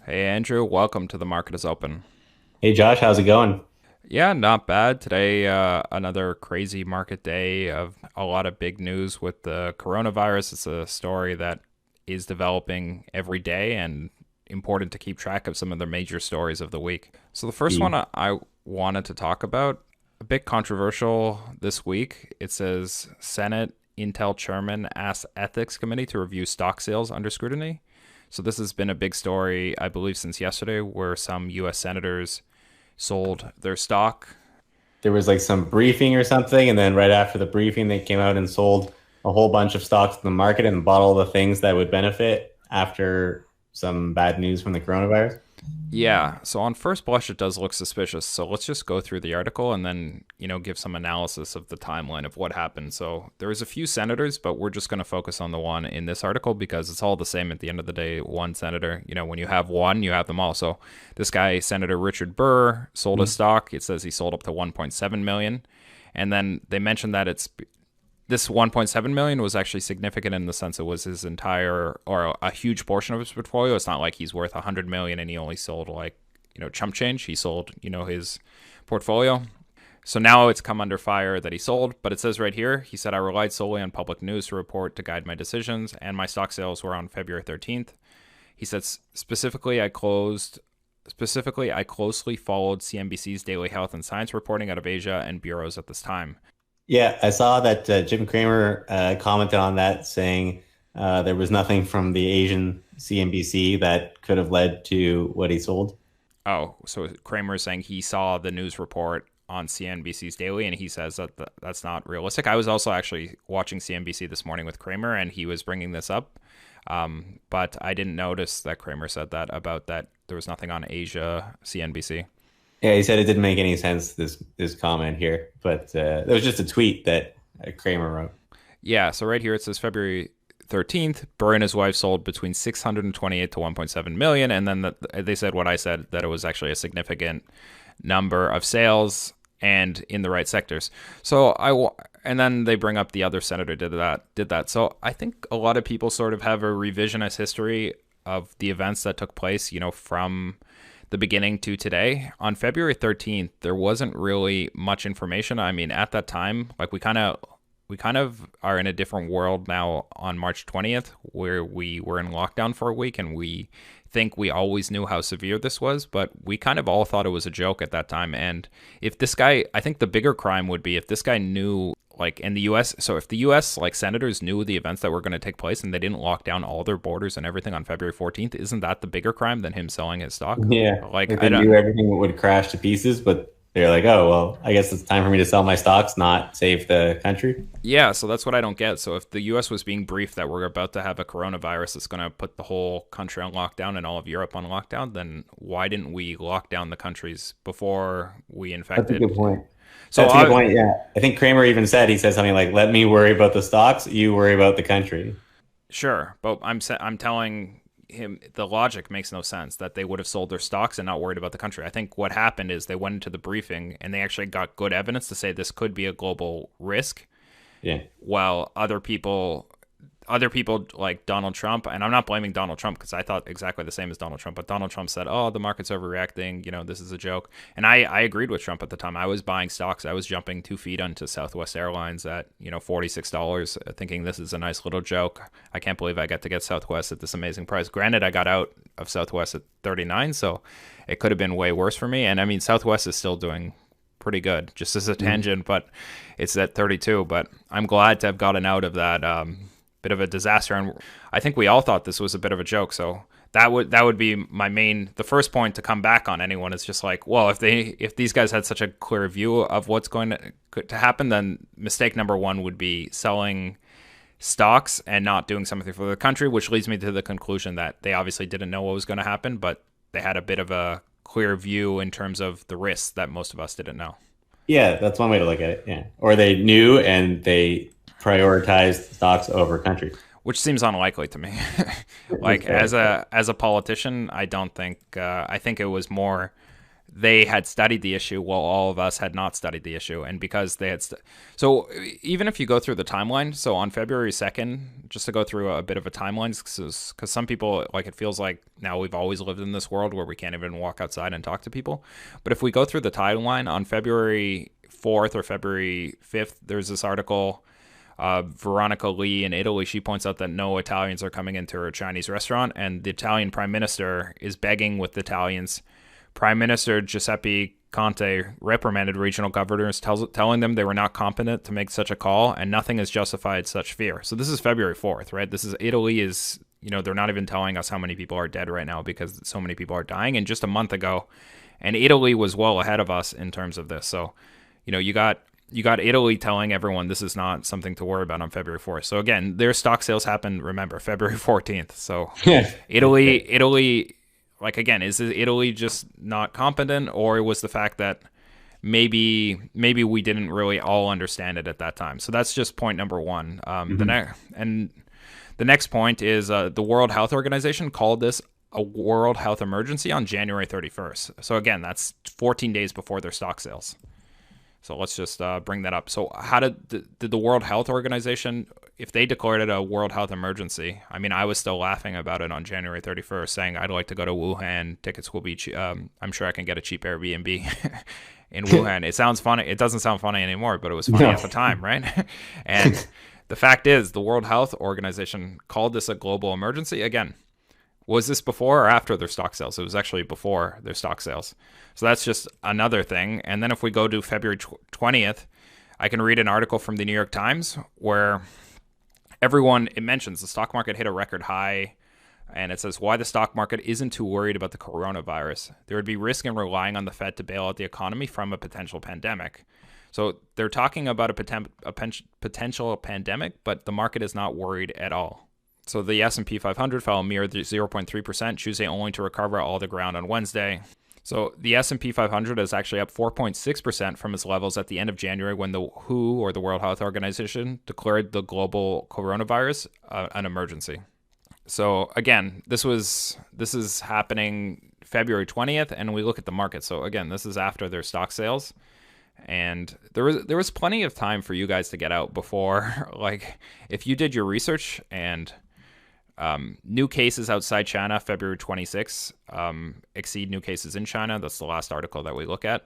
Hey Andrew, welcome to The Market is Open. Hey Josh, how's it going? Yeah, not bad. Today, another crazy market day of a lot of big news with the coronavirus. It's a story that is developing every day and important to keep track of some of the major stories of the week. So, the first one Indeed. I wanted to talk about, a bit controversial this week. It says Senate Intel chairman asks ethics committee to review stock sales under scrutiny. So, this has been a big story, I believe, since yesterday, where some U.S. senators sold their stock. There was like some briefing or something, and then right after the briefing, they came out and sold a whole bunch of stocks in the market and bought all the things that would benefit after some bad news from the coronavirus. Yeah, so on first blush, it does look suspicious. So let's just go through the article and then, give some analysis of the timeline of what happened. So there was a few senators, but we're just going to focus on the one in this article because it's all the same at the end of the day. One senator, when you have one, you have them all. So this guy, Senator Richard Burr, sold his Mhm. stock. It says he sold up to 1.7 million. And then they mentioned that this 1.7 million was actually significant in the sense it was his entire or a huge portion of his portfolio. It's not like he's worth 100 million and he only sold like, chump change. He sold, his portfolio. So now it's come under fire that he sold, but it says right here, he said, I relied solely on public news to report to guide my decisions, and my stock sales were on February 13th. He said, specifically, I closely followed CNBC's daily health and science reporting out of Asia and bureaus at this time. Yeah, I saw that Jim Cramer commented on that, saying there was nothing from the Asian CNBC that could have led to what he sold. Oh, so Kramer is saying he saw the news report on CNBC's Daily, and he says that that's not realistic. I was also actually watching CNBC this morning with Kramer, and he was bringing this up, but I didn't notice that Kramer said that about that there was nothing on Asia CNBC. Yeah, he said it didn't make any sense, this comment here, but it was just a tweet that Cramer wrote. Yeah, so right here it says February 13th, Burr and his wife sold between 628 to 1.7 million, and then they said what I said, that it was actually a significant number of sales and in the right sectors. So and then they bring up the other senator did that. So I think a lot of people sort of have a revisionist history of the events that took place, from the beginning to today. On February 13th, there wasn't really much information. I mean, at that time, like we kind of are in a different world now on March 20th, where we were in lockdown for a week and we think we always knew how severe this was, but we kind of all thought it was a joke at that time. And if this guy, I think the bigger crime would be if this guy knew, like in the US, so if the US, like senators knew the events that were going to take place and they didn't lock down all their borders and everything on February 14th, isn't that the bigger crime than him selling his stock? Yeah, Like, like I they don't, knew everything would crash to pieces, but they're like, oh, well, I guess it's time for me to sell my stocks, not save the country. Yeah, so that's what I don't get. So if the US was being briefed that we're about to have a coronavirus that's going to put the whole country on lockdown and all of Europe on lockdown, then why didn't we lock down the countries before we That's a good infected? point. So That's a good point. Yeah. I think Kramer even said, he said something like, let me worry about the stocks, you worry about the country. sure, but I'm telling him the logic makes no sense that they would have sold their stocks and not worried about the country. I think what happened is they went into the briefing and they actually got good evidence to say this could be a global risk, Yeah. while other people like Donald Trump, and I'm not blaming Donald Trump because I thought exactly the same as Donald Trump, but Donald Trump said, oh, the market's overreacting, this is a joke. And I agreed with Trump at the time. I was buying stocks. I was jumping 2 feet onto Southwest Airlines at, $46, thinking this is a nice little joke. I can't believe I get to get Southwest at this amazing price. Granted, I got out of Southwest at 39, so it could have been way worse for me. And I mean, Southwest is still doing pretty good, just as a Mhm. tangent, but it's at 32. But I'm glad to have gotten out of that bit of a disaster. And I think we all thought this was a bit of a joke. So that would be the first point to come back on anyone is just like, well, if these guys had such a clear view of what's going to happen, then mistake number one would be selling stocks and not doing something for the country, which leads me to the conclusion that they obviously didn't know what was going to happen, but they had a bit of a clear view in terms of the risks that most of us didn't know. Yeah, that's one way to look at it. Yeah. Or they knew and they prioritized stocks over country. Which seems unlikely to me. That's Like fair. as a politician, I don't think I think it was more they had studied the issue while all of us had not studied the issue. And because they had so even if you go through the timeline, so on February 2nd, just to go through a bit of a timeline, because some people, like, it feels like now we've always lived in this world where we can't even walk outside and talk to people. But if we go through the timeline, on February 4th or February 5th, there's this article, Veronica Lee in Italy. She points out that no Italians are coming into her Chinese restaurant, and the Italian prime minister is begging with the Italians. Prime Minister Giuseppe Conte reprimanded regional governors, telling them they were not competent to make such a call, and nothing has justified such fear. So this is February 4th, right? This is Italy is, they're not even telling us how many people are dead right now because so many people are dying. And just a month ago, and Italy was well ahead of us in terms of this. So, you got Italy telling everyone this is not something to worry about on February 4th. So again, their stock sales happened, remember, February 14th. So Italy, like, again, is Italy just not competent, or was the fact that maybe we didn't really all understand it at that time? So that's just point number one. The next point is the World Health Organization called this a World Health Emergency on January 31st. So again, that's 14 days before their stock sales. So let's just bring that up. So how did the World Health Organization, if they declared it a World Health Emergency, I mean, I was still laughing about it on January 31st, saying I'd like to go to Wuhan. Tickets will be cheap. I'm sure I can get a cheap Airbnb in Wuhan. It sounds funny. It doesn't sound funny anymore, but it was funny at the time, right? And the fact is, the World Health Organization called this a global emergency. Again, was this before or after their stock sales? It was actually before their stock sales. So that's just another thing. And then if we go to February 20th, I can read an article from the New York Times where it mentions the stock market hit a record high, and it says why the stock market isn't too worried about the coronavirus. There would be risk in relying on the Fed to bail out the economy from a potential pandemic. So they're talking about a potential pandemic, but the market is not worried at all. So the S&P 500 fell a mere 0.3% Tuesday, only to recover all the ground on Wednesday. So the S&P 500 is actually up 4.6% from its levels at the end of January, when the WHO, or the World Health Organization, declared the global coronavirus an emergency. So again, this is happening February 20th, and we look at the market. So again, this is after their stock sales. And there was plenty of time for you guys to get out before, like, if you did your research, and new cases outside China, February 26th, exceed new cases in China. That's the last article that we look at.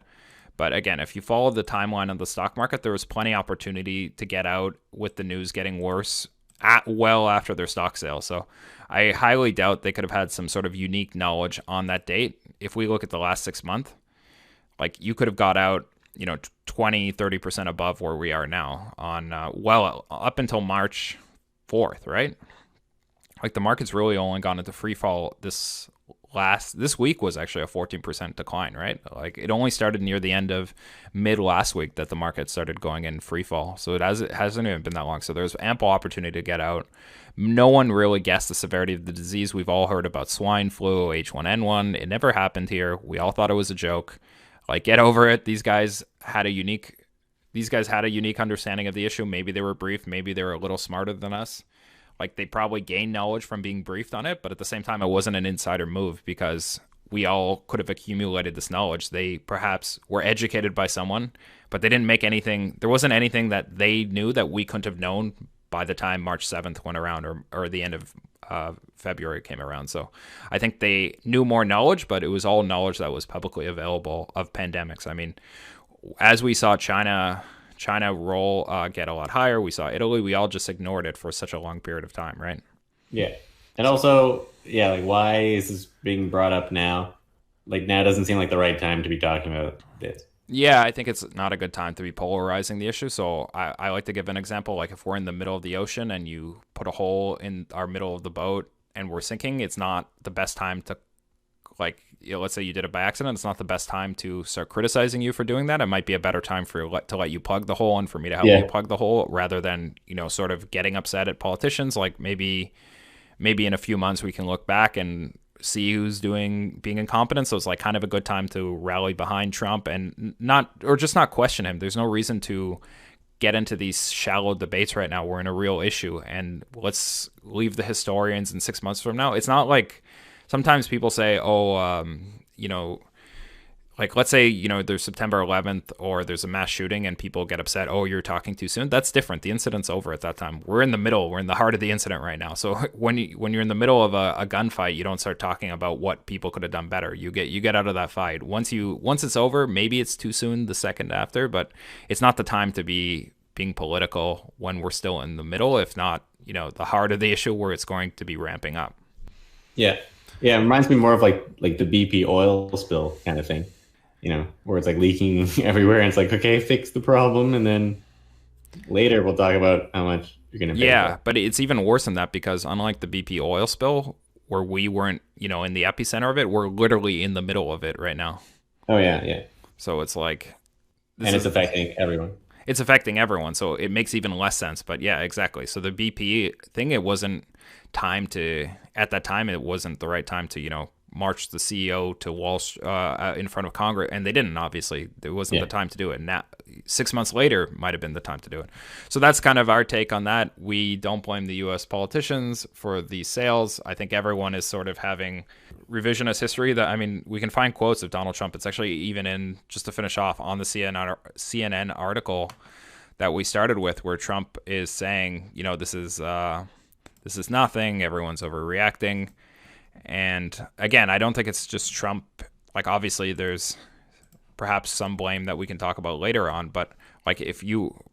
But again, if you follow the timeline of the stock market, there was plenty of opportunity to get out with the news getting worse well after their stock sale. So I highly doubt they could have had some sort of unique knowledge on that date. If we look at the last 6 months, like, you could have got out 20-30% above where we are now on up until March 4th, right? Like, the market's really only gone into free fall. This week was actually a 14% decline, right? Like, it only started near the end of mid last week that the market started going in free fall. So it hasn't even been that long. So there's ample opportunity to get out. No one really guessed the severity of the disease. We've all heard about swine flu, H1N1. It never happened here. We all thought it was a joke. Like, get over it. These guys had a unique understanding of the issue. Maybe they were briefed. Maybe they were a little smarter than us. Like, they probably gained knowledge from being briefed on it, but at the same time, it wasn't an insider move because we all could have accumulated this knowledge. They perhaps were educated by someone, but they didn't make anything. There wasn't anything that they knew that we couldn't have known by the time March 7th went around, or the end of February came around. So I think they knew more knowledge, but it was all knowledge that was publicly available of pandemics. I mean, as we saw China roll get a lot higher, we saw Italy, we all just ignored it for such a long period of time, right? Yeah. And also, like, why is this being brought up now? Like, now doesn't seem like the right time to be talking about this. Yeah, I think it's not a good time to be polarizing the issue. So I like to give an example. Like, if we're in the middle of the ocean and you put a hole in our middle of the boat and we're sinking, it's not the best time to, like, let's say you did it by accident. It's not the best time to start criticizing you for doing that. It might be a better time to let you plug the hole and for me to help you plug the hole, rather than, sort of getting upset at politicians. Like, maybe in a few months we can look back and see who's being incompetent. So it's like kind of a good time to rally behind Trump and not question him. There's no reason to get into these shallow debates right now. We're in a real issue, and let's leave the historians in 6 months from now. It's not like sometimes people say, like let's say, you know, there's September 11th or there's a mass shooting and people get upset, oh, you're talking too soon. That's different. The incident's over at that time. We're in the middle, we're in the heart of the incident right now. So when you're in the middle of a gunfight, you don't start talking about what people could have done better. You get out of that fight. Once it's over, maybe it's too soon the second after, but it's not the time to be being political when we're still in the middle, if not, you know, the heart of the issue where it's going to be ramping up. Yeah. Yeah, it reminds me more of like the BP oil spill kind of thing, where it's like leaking everywhere and it's like, okay, fix the problem and then later we'll talk about how much you're going to pay Yeah, for. but it's even worse than that because unlike the BP oil spill where we weren't, you know, in the epicenter of it, we're literally in the middle of it right now. Oh yeah, yeah. So it's like this And it's is affecting everyone. it's affecting everyone, so it makes even less sense. But yeah, exactly. So the BP thing, it wasn't time to at that time. It wasn't the right time to, you know, march the CEO to in front of Congress, and they didn't. Obviously, it wasn't Yeah. the time to do it. Now, 6 months later, might have been the time to do it. So that's kind of our take on that. We don't blame the U.S. politicians for these sales. I think everyone is sort of having revisionist history. That I mean, we can find quotes of Donald Trump. It's actually even in just to finish off on the CNN article that we started with, where Trump is saying, you know, this is nothing. Everyone's overreacting. And again, I don't think it's just Trump. Like, obviously, there's perhaps some blame that we can talk about later on. But like,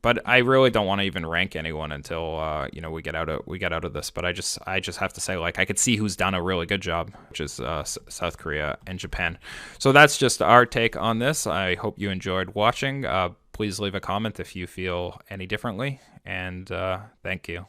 but I really don't want to even rank anyone until you know, we get out of this. But I just have to say, like, I could see who's done a really good job, which is South Korea and Japan. So that's just our take on this. I hope you enjoyed watching. Please leave a comment if you feel any differently. And thank you.